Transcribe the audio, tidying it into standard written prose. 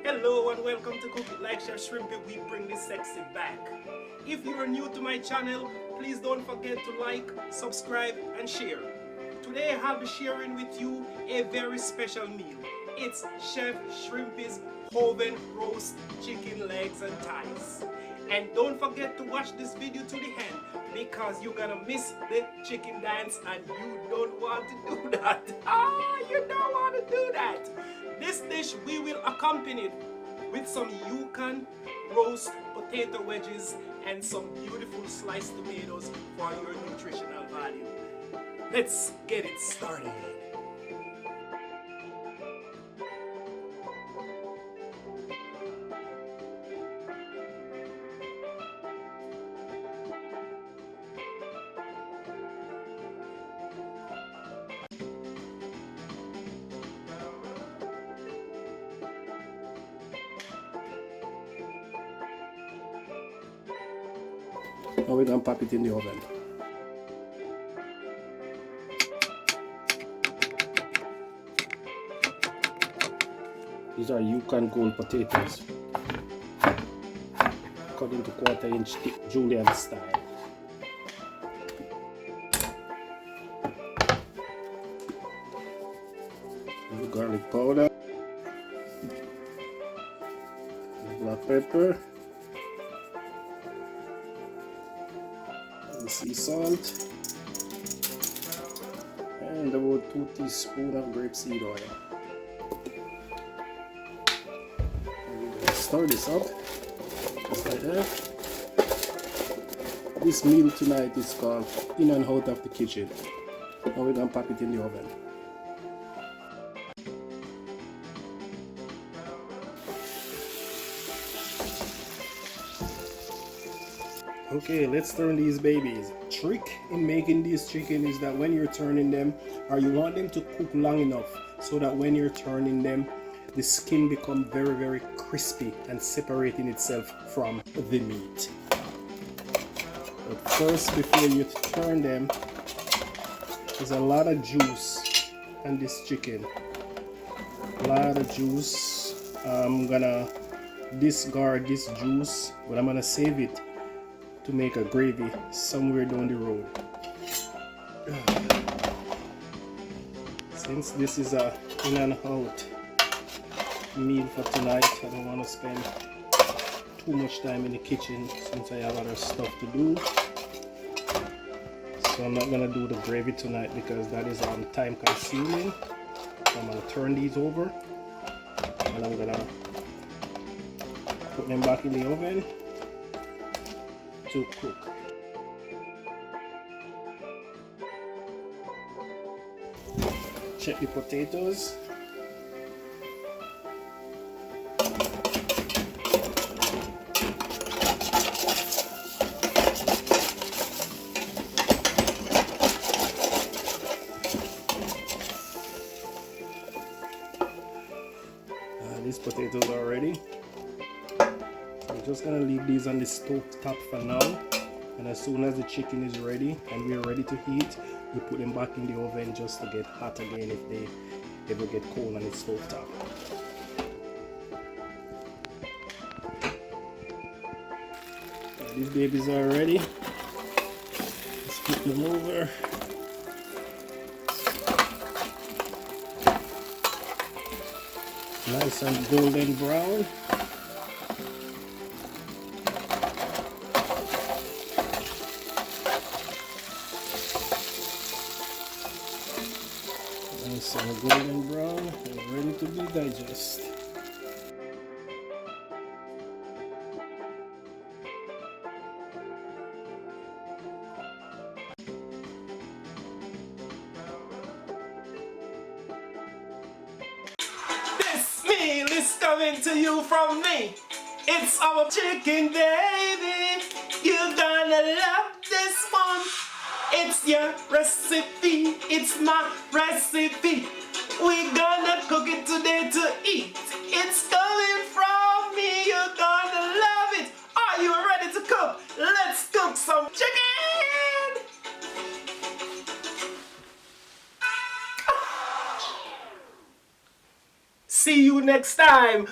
Hello and welcome to Cook It Like Chef Shrimpy. We bring this sexy back. If you are new to my channel, please don't forget to like, subscribe and share. Today I'll be sharing with you a very special meal. It's Chef Shrimpy's oven roast chicken legs and thighs. And don't forget to watch this video to the end because you're gonna miss the chicken dance and you don't want to do that. You don't want to do that. This dish we will accompany it with some Yukon roast potato wedges and some beautiful sliced tomatoes for your nutritional value. Let's get it started. Now we're going to pop it in the oven. These are Yukon Gold potatoes, cut into 1/4 inch thick julienne style. Garlic powder, black pepper, sea salt, and about 2 teaspoons of grapeseed oil. Stir this up just like that. This meal tonight is called In and Out of the Kitchen. Now we're going to pop it in the oven. Okay, let's turn these babies. Trick in making these chicken is that when you're turning them, or you want them to cook long enough so that when you're turning them, the skin becomes very crispy and separating itself from the meat. But first, before you turn them, there's a lot of juice on this chicken. A lot of juice. I'm gonna discard this juice, but I'm gonna save it to make a gravy somewhere down the road. Since this is a in and out meal for tonight, I don't want to spend too much time in the kitchen since I have other stuff to do. So I'm not gonna do the gravy tonight because that is time consuming. So I'm gonna turn these over and I'm gonna put them back in the oven to cook. Check the potatoes. These potatoes are ready. I'm just gonna leave these on the stove top for now, and as soon as the chicken is ready and we're ready to heat, we put them back in the oven just to get hot again if they ever get cold on the stove top. These babies are ready. Let's flip them over. Nice and golden brown. Nice and golden brown and ready to be digested. Meal is coming to you from me. It's our chicken, baby. You're gonna love this one. It's your recipe. It's my recipe. We're gonna cook it today to eat. It's coming from me. You're gonna love it. Are you ready to cook? Let's cook some chicken. See you next time.